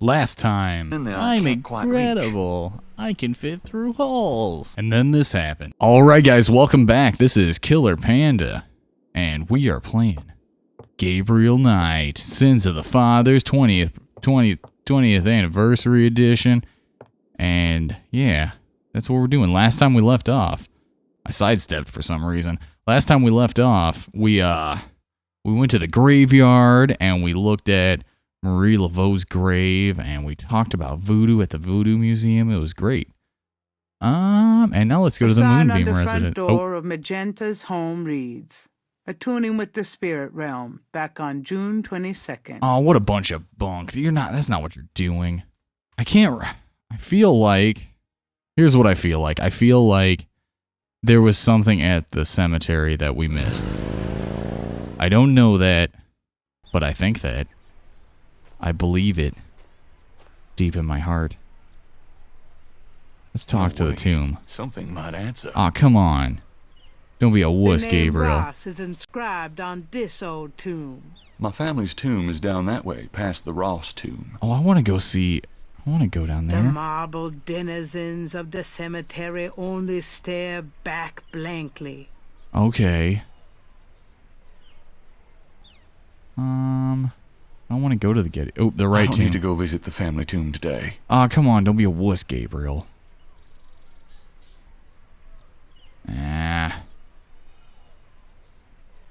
Last time, I'm incredible. I can fit through holes. And then this happened. Alright guys, welcome back. This is Killer Panda. And we are playing Gabriel Knight, Sins of the Fathers 20th anniversary edition. And yeah, that's what we're doing. Last time we left off, I sidestepped for some reason. Last time we left off, we went to the graveyard and we looked at Marie Laveau's grave, and we talked about voodoo at the Voodoo Museum. It was great. And now let's go to the Moonbeam residence. The front door of Magenta's home reads, "Attuning with the spirit realm, back on June 22nd. Oh, what a bunch of bunk. That's not what you're doing. I feel like, here's what I feel like. I feel like there was something at the cemetery that we missed. I don't know that, but I think that. I believe it deep in my heart. Let's talk to the tomb. Something might answer. Aw, come on. Don't be a wuss, The name Gabriel. Ross is inscribed on this old tomb. My family's tomb is down that way, past the Ross tomb. Oh, I want to go down The there. marble denizens of the cemetery only stare back blankly. Okay. I want to go to the Getty. Oh, the right I don't tomb. need to go visit the family tomb today. Aw, come on. Don't be a wuss, Gabriel. Ah.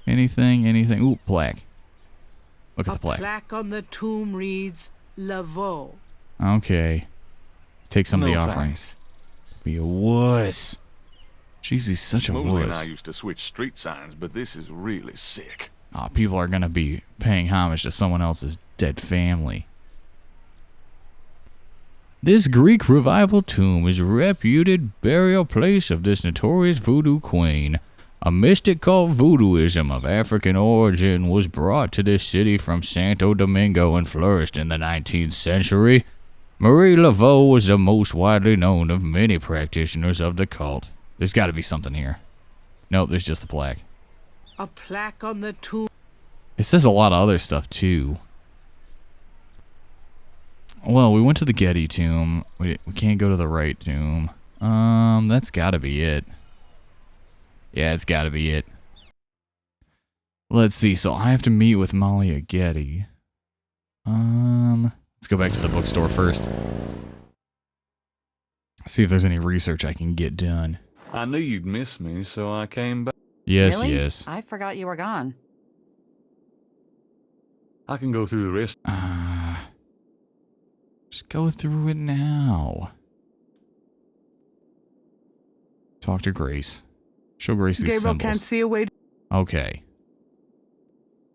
Anything? Ooh, plaque. Look at the plaque. A plaque on the tomb reads, Laveau. Okay. Let's take some of the No offerings. Be a wuss. Jeez, he's such a Mosley and I wuss. used to switch street signs, but this is really sick. Aw, people are going to be paying homage to someone else's dead family. This Greek revival tomb is a reputed burial place of this notorious voodoo queen. A mystic called voodooism of African origin was brought to this city from Santo Domingo and flourished in the 19th century. Marie Laveau was the most widely known of many practitioners of the cult. There's got to be something here. Nope, there's just a plaque. A plaque on the tomb. It says a lot of other stuff, too. Well, we went to the Getty tomb. We can't go to the right tomb. That's gotta be it. Yeah, it's gotta be it. Let's see, so I have to meet with Molly at Getty. Let's go back to the bookstore first. See if there's any research I can get done. I knew you'd miss me, so I came back. Yes, Really? yes. I forgot you were gone. I can go through the rest. Just go through it now. Talk to Grace. Show Grace these Gabriel symbols. can't see a way. Okay.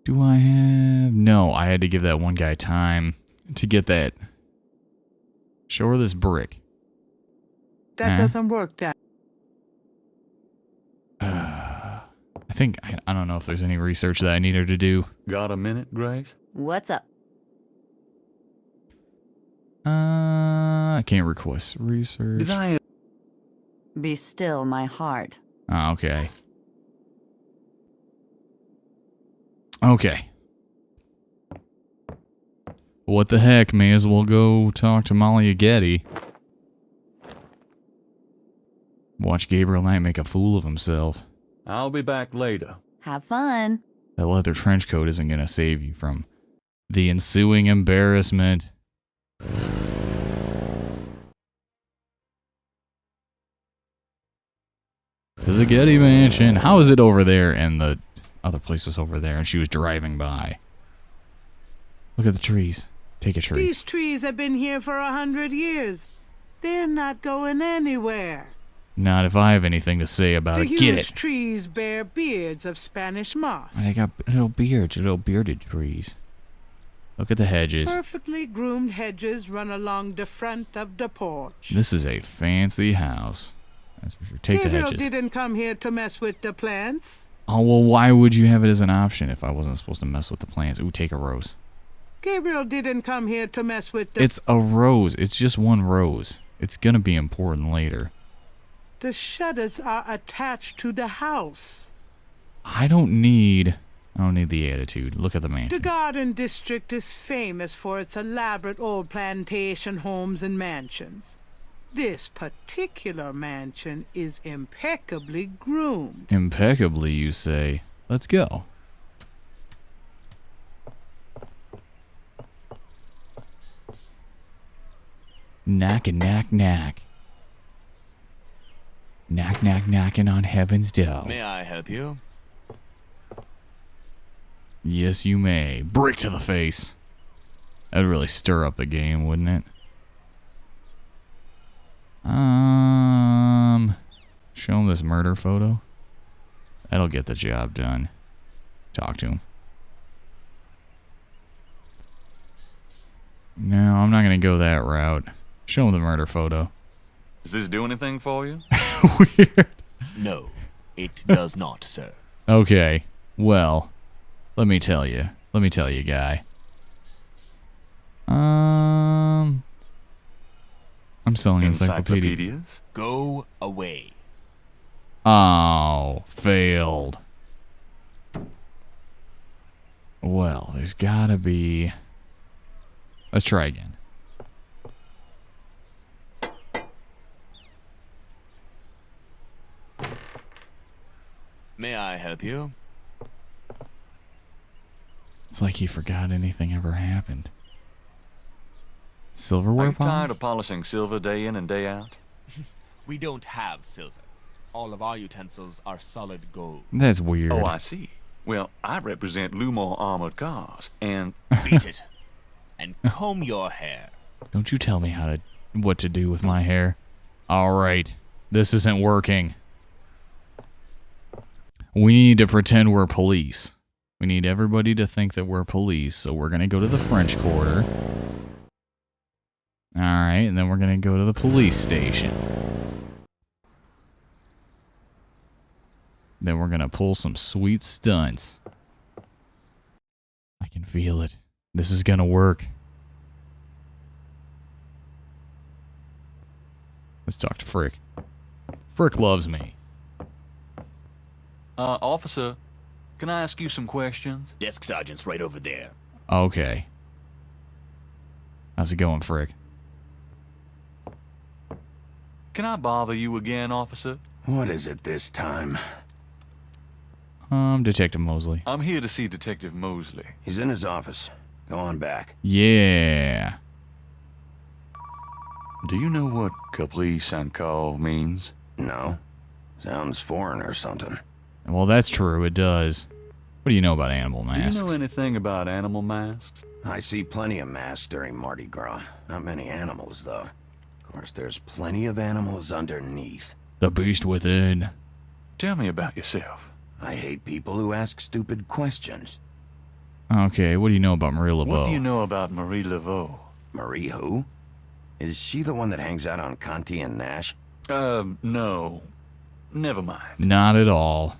Do I have... No, I had to give that one guy time to get that. Show her this brick. That doesn't work, Dad. I think... I don't know if there's any research that I need her to do. Got a minute, Grace? What's up? I can't request research. Did I... Be still, my heart. Oh, okay. Okay. What the heck? May as well go talk to Molly Getty. Watch Gabriel Knight make a fool of himself. I'll be back later. Have fun. That leather trench coat isn't going to save you from the ensuing embarrassment. To the Getty Mansion. How is it over there? And the other place was over there, and she was driving by. Look at the trees. Take a tree. These trees have been here for 100 years. They're not going anywhere. Not if I have anything to say about The it. Get huge it. trees bear beards of Spanish moss. They got little beards, little bearded trees. Look at the hedges. Perfectly groomed hedges run along the front of the porch. This is a fancy house. That's for sure. Take the Gabriel hedges. didn't come here to mess with the plants. Oh, well, why would you have it as an option if I wasn't supposed to mess with the plants? Ooh, take a rose. Gabriel didn't come here to mess with the... It's a rose. It's just one rose. It's gonna be important later. The shutters are attached to the house. I don't need... I don't need the attitude. Look at the The mansion. Garden District is famous for its elaborate old plantation homes and mansions. This particular mansion is impeccably groomed. Impeccably, you say. Let's go. Knock and knock knock. Knock knock knocking on heaven's door. May I help you? Yes, you may. Brick to the face. That'd really stir up the game, wouldn't it? Show him this murder photo. That'll get the job done. Talk to him. No, I'm not gonna go that route. Show him the murder photo. Does this do anything for you? Weird. No, it does not, sir. Okay. Well, let me tell you. Let me tell you, guy. I'm selling encyclopedias. Encyclopedias? Go away. Oh, failed. Well, there's gotta be... Let's try again. May I help you? It's like he forgot anything ever happened. Are Silverware you polish? tired of polishing silver day in and day out? We don't have silver. All of our utensils are solid gold. That's weird. Oh, I see. Well, I represent Lumor Armored Cars, and Beat it. And comb your hair. Don't you tell me what to do with my hair. All right. This isn't working. We need to pretend we're police. We need everybody to think that we're police, so we're going to go to the French Quarter. All right, and then we're going to go to the police station. Then we're going to pull some sweet stunts. I can feel it. This is going to work. Let's talk to Frick. Frick loves me. officer, can I ask you some questions? Desk sergeant's right over there. Okay. How's it going, Frick? Can I bother you again, officer? What is it this time? Detective Mosley. I'm here to see Detective Mosley. He's in his office. Go on back. Yeah. Do you know what caprice and call means? No. Sounds foreign or something. Well, that's true. It does. What do you know about animal masks? Do you know anything about animal masks? I see plenty of masks during Mardi Gras. Not many animals, though. Of course, there's plenty of animals underneath. The beast within. Tell me about yourself. I hate people who ask stupid questions. Okay, what do you know about Marie Laveau? What do you know about Marie Laveau? Marie who? Is she the one that hangs out on Conti and Nash? No. Never mind. Not at all. What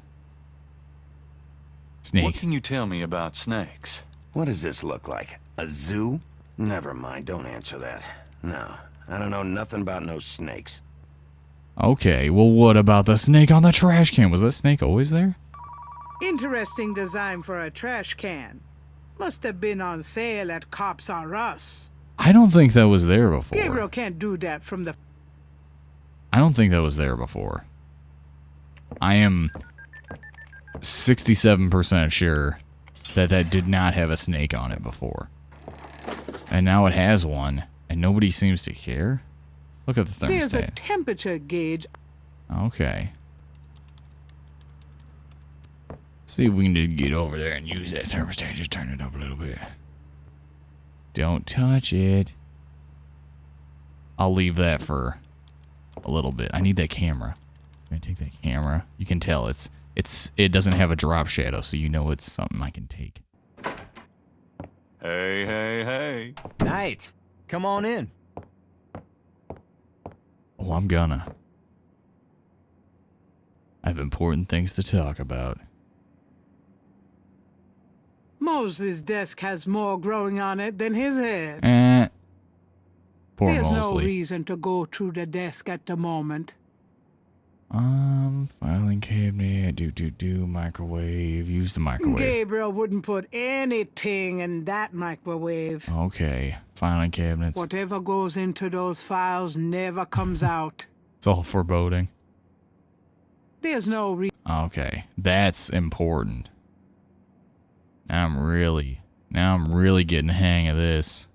Snakes. can you tell me about snakes? What does this look like? A zoo? Never mind, don't answer that. No, I don't know nothing about no snakes. Okay, well, what about the snake on the trash can? Was that snake always there? Interesting design for a trash can. Must have been on sale at Cops R Us. I don't think that was there before. Gabriel can't do that from the... I don't think that was there before. I am 67% sure that that did not have a snake on it before. And now it has one, and nobody seems to care. Look at the There's a thermostat. temperature gauge. Okay. See if we can just get over there and use that thermostat. Just turn it up a little bit. Don't touch it. I'll leave that for a little bit. I need that camera. I'm gonna take that camera. You can tell it doesn't have a drop shadow, so you know it's something I can take. Hey, hey, hey. Knight, come on in. Oh, I'm gonna. I have important things to talk about. Mosley's desk has more growing on it than his head. Poor There's no Mosley. reason to go through the desk at the moment. Filing cabinet, microwave. Use the microwave. Gabriel wouldn't put anything in that microwave. Okay, filing cabinets. Whatever goes into those files never comes out. It's all foreboding. There's no reason. Okay, that's important. Now I'm really getting the hang of this.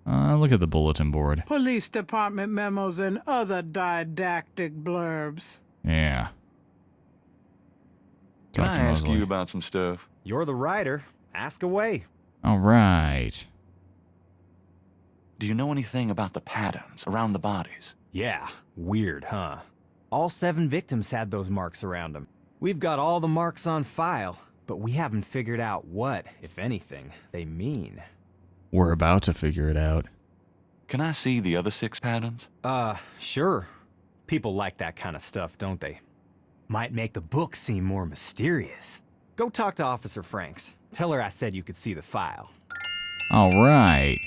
Look at the bulletin board. Police department memos and other didactic blurbs. Yeah. Can Dr. I ask Mosley. you about some stuff? You're the writer. Ask away. All right. Do you know anything about the patterns around the bodies? Yeah, weird, huh? All 7 victims had those marks around them. We've got all the marks on file, but we haven't figured out what, if anything, they mean. We're about to figure it out. Can I see the other 6 patterns? Sure. People like that kind of stuff, don't they? Might make the book seem more mysterious. Go talk to Officer Franks. Tell her I said you could see the file. All right.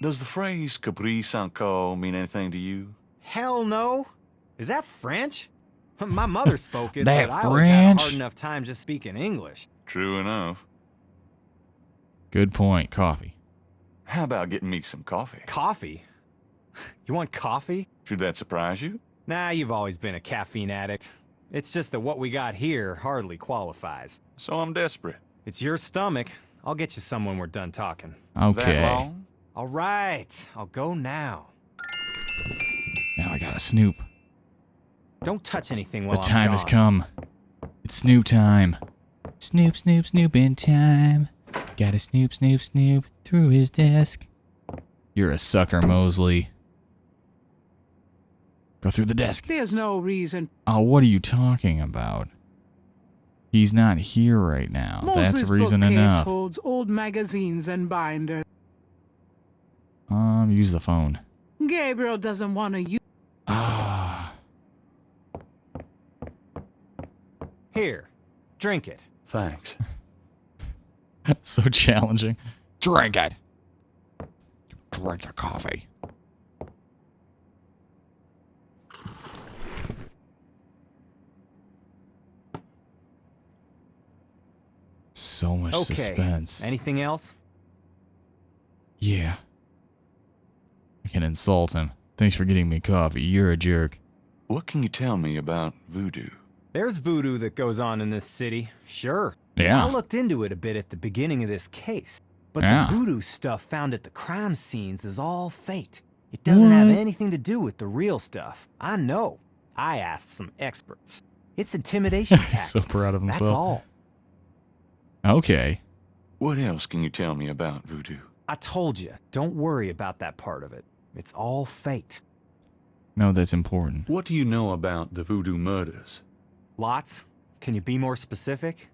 Does the phrase caprice encore mean anything to you? Hell no. Is that French? My mother spoke it, That but I always had a French? hard enough time just speaking English. True enough. Good point. Coffee. How about getting me some coffee? Coffee? You want coffee? Should that surprise you? Nah, you've always been a caffeine addict. It's just that what we got here hardly qualifies. So I'm desperate. It's your stomach. I'll get you some when we're done talking. That Okay. long? All right, I'll go now. Now I gotta snoop. Don't touch anything while The I'm time gone. has come. It's snoop time. Snoop, snoop, snoop in time. Gotta snoop, snoop, snoop through his desk. You're a sucker, Mosley. Go through the desk. There's no reason. Oh, what are you talking about? He's not here right now. Mosley's That's reason bookcase enough. holds old magazines and binders. Use the phone. Gabriel doesn't want to use. Ah. Here, drink it. Thanks. So challenging. Drink it. Drink the coffee. So much Okay. suspense. Anything else? Yeah. I can insult him. Thanks for getting me coffee. You're a jerk. What can you tell me about voodoo? There's voodoo that goes on in this city, sure. Yeah. I looked into it a bit at the beginning of this case. But Yeah. the voodoo stuff found at the crime scenes is all faked. It doesn't have What? anything to do with the real stuff. I know. I asked some experts. It's intimidation He's tactics. so proud of That's himself. all. Okay. What else can you tell me about voodoo? I told you, don't worry about that part of it. It's all faked. No, that's important. What do you know about the voodoo murders? Lots? Can you be more specific?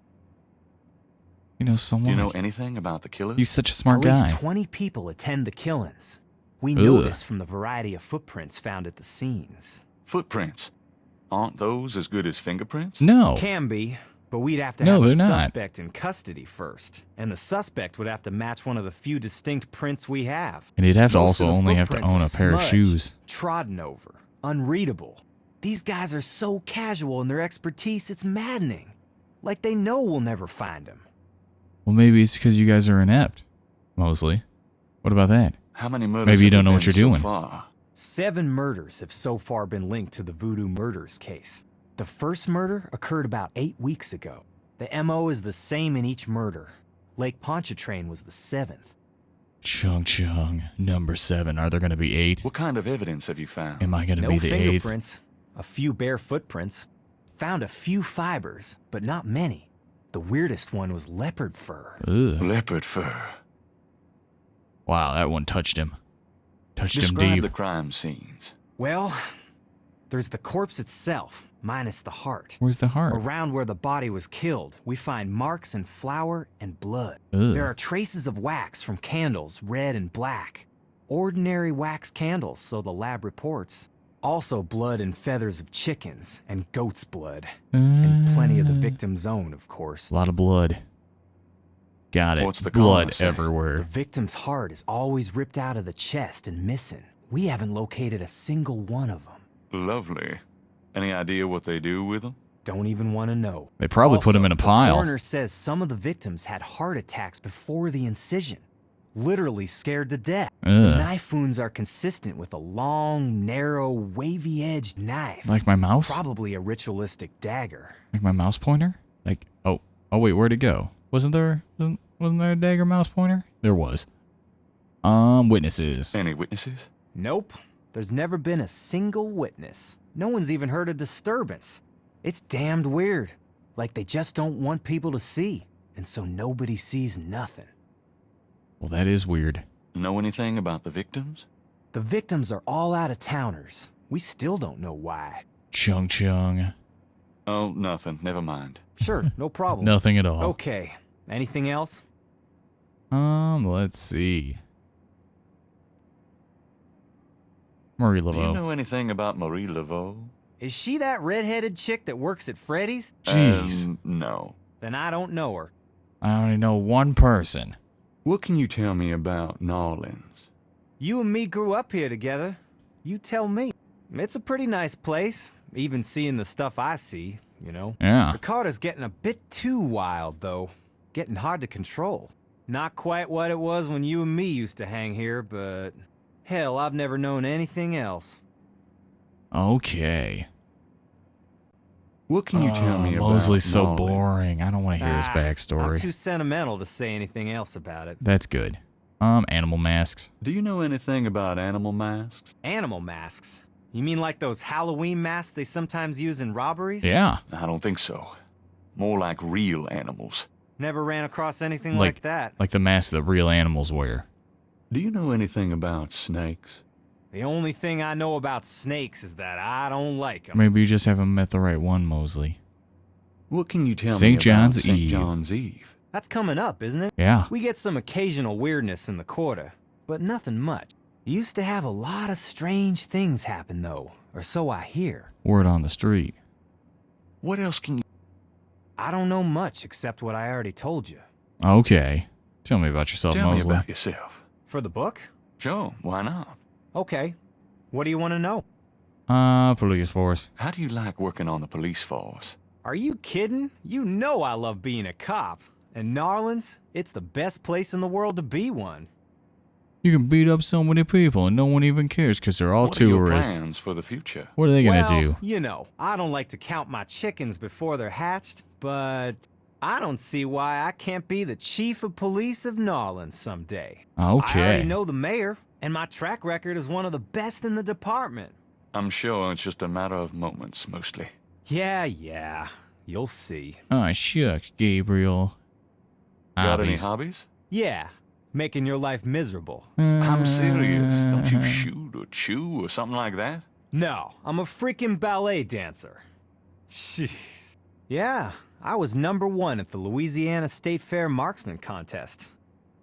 You know so Do much. you know anything about the killers? He's such a smart At guy. least 20 people attend the killings. We know Ugh. this from the variety of footprints found at the scenes. Footprints. Aren't those as good as fingerprints? No. Can be, but we'd have to No, have a they're not. suspect in custody first. And the suspect would have to match one of the few distinct prints we have. And he'd have to Most also of the only have to footprints own are a pair of smudged, shoes. Trodden over, unreadable. These guys are so casual in their expertise, it's maddening. Like they know we'll never find him. Well, maybe it's because you guys are inept, Mosley. What about that? How many murders Maybe you have don't know there what you're been doing. so far? 7 murders have so far been linked to the Voodoo murders case. The first murder occurred about 8 weeks ago. The MO is the same in each murder. Lake Pontchartrain was the 7th. Chung Chung, number 7. Are there going to be 8? What kind of evidence have you found? Am I going to No be the 8th? fingerprints, a few bare footprints. Found a few fibers, but not many. The weirdest one was leopard fur. Ugh. Leopard fur. Wow, that one touched him. Touched him Describe deep. the crime scenes. Well, there's the corpse itself, minus the heart. Where's the heart? Around where the body was killed, we find marks and flour and blood. Ugh. There are traces of wax from candles, red and black. Ordinary wax candles, so the lab reports. Also blood and feathers of chickens and goat's blood. And plenty of the victim's own, of course. A lot of blood. Got it. What's the blood coroner say? The everywhere. victim's heart is always ripped out of the chest and missing. We haven't located a single one of them. Lovely. Any idea what they do with them? Don't even want to know. They probably put him in a The pile. coroner says some of the victims had heart attacks before the incision. Literally scared to death. The Ugh. knife wounds are consistent with a long, narrow, wavy-edged knife. Like my mouse? Probably a ritualistic dagger. Like my mouse pointer? Like, oh wait, where'd it go? Wasn't there a dagger mouse pointer? There was. Witnesses. Any witnesses? Nope. There's never been a single witness. No one's even heard a disturbance. It's damned weird. Like they just don't want people to see. And so nobody sees nothing. Well, that is weird. Know anything about the victims? The victims are all out-of-towners. We still don't know why. Chung chung. Oh, nothing. Never mind. Sure, no problem. Nothing at all. Okay. Anything else? Let's see. Marie Do you Laveau. know anything about Marie Laveau? Is she that redheaded chick that works at Freddy's? Jeez. No. Then I don't know her. I only know one person. What can you tell me about Narlands? You and me grew up here together. You tell me. It's a pretty nice place, even seeing the stuff I see, you know. Yeah. Ricardo's getting a bit too wild, though. Getting hard to control. Not quite what it was when you and me used to hang here, but hell, I've never known anything else. Okay. What can you tell me about Mosley's so Narlands? boring. I don't want to hear his I'm backstory. too sentimental to say anything else about it. That's good. Animal masks. Do you know anything about animal masks? Animal masks? You mean like those Halloween masks they sometimes use in robberies? Yeah. I don't think so. More like real animals. Never ran across anything like that. Like the masks that real animals wear. Do you know anything about snakes? The only thing I know about snakes is that I don't like them. Maybe you just haven't met the right one, Mosley. What can you tell me St. about John's St. Eve. John's Eve? That's coming up, isn't it? Yeah. We get some occasional weirdness in the quarter, but nothing much. Used to have a lot of strange things happen, though, or so I hear. Word on the street. What else can you... I don't know much except what I already told you. Okay. Tell me about yourself, Tell me Mosley. about yourself. For the book? Sure, why not? Okay. What do you want to know? Police force. How do you like working on the police force? Are you kidding? You know I love being a cop. And Narlands, it's the best place in the world to be one. You can beat up so many people and no one even cares because they're all What are your tourists. plans for the future? What are they gonna Well, do? you know, I don't like to count my chickens before they're hatched, but I don't see why I can't be the chief of police of Narlands someday. I Okay. already know the mayor, and my track record is one of the best in the department. I'm sure it's just a matter of moments, mostly. Yeah. You'll see. Oh, shucks, Gabriel. Got any Hobbies. hobbies? Yeah, making your life miserable. I'm serious. Don't you shoot or chew or something like that? No, I'm a freaking ballet dancer. Jeez. Yeah, I was #1 at the Louisiana State Fair Marksman Contest.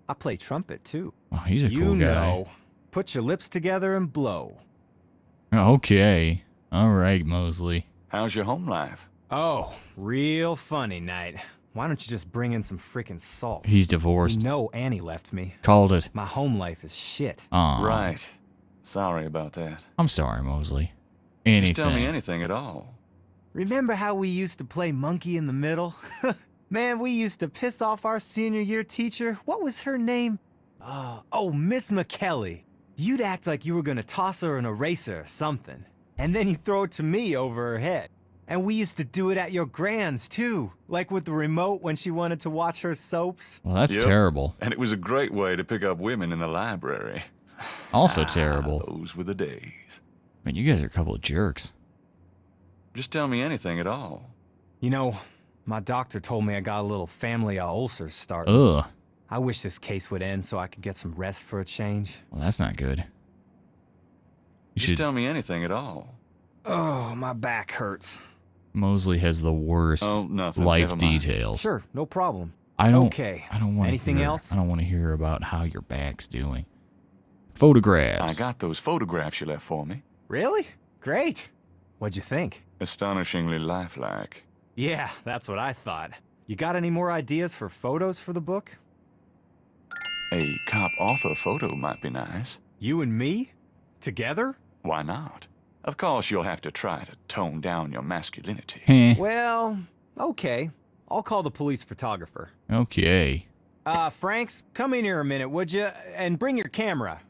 I play trumpet, too. Oh, he's a You cool guy. know, put your lips together and blow. Okay. All right, Mosley. How's your home life? Oh, real funny night. Why don't you just bring in some freaking salt? He's You divorced. know Annie left me. Called it. My home life is shit. Right. Sorry about that. I'm sorry, Mosley. Anything. Just tell me anything at all. Remember how we used to play monkey in the middle? Man, we used to piss off our senior year teacher. What was her name? Oh, Miss McKelly. You'd act like you were gonna toss her an eraser or something. And then you'd throw it to me over her head. And we used to do it at your grand's, too. Like with the remote when she wanted to watch her soaps. Well, that's Yep. terrible. And it was a great way to pick up women in the library. Also terrible. Those were the days. Man, you guys are a couple of jerks. Just tell me anything at all. You know, my doctor told me I got a little family of ulcers starting. Ugh. I wish this case would end so I could get some rest for a change. Well, that's not good. You Just should. tell me anything at all. Oh, my back hurts. Mosley has the worst Oh, nothing. life Never mind. details. Sure, no problem. I don't. Okay. I don't want Anything else? I don't want to hear about how your back's doing. I Photographs. got those photographs you left for me. Really? Great. What'd you think? Astonishingly lifelike. Yeah, that's what I thought. You got any more ideas for photos for the book? A cop author photo might be nice. You and me? Together? Why not? Of course, you'll have to try to tone down your masculinity. Heh. Well, okay. I'll call the police photographer. Okay. Franks, come in here a minute, would you? And bring your camera.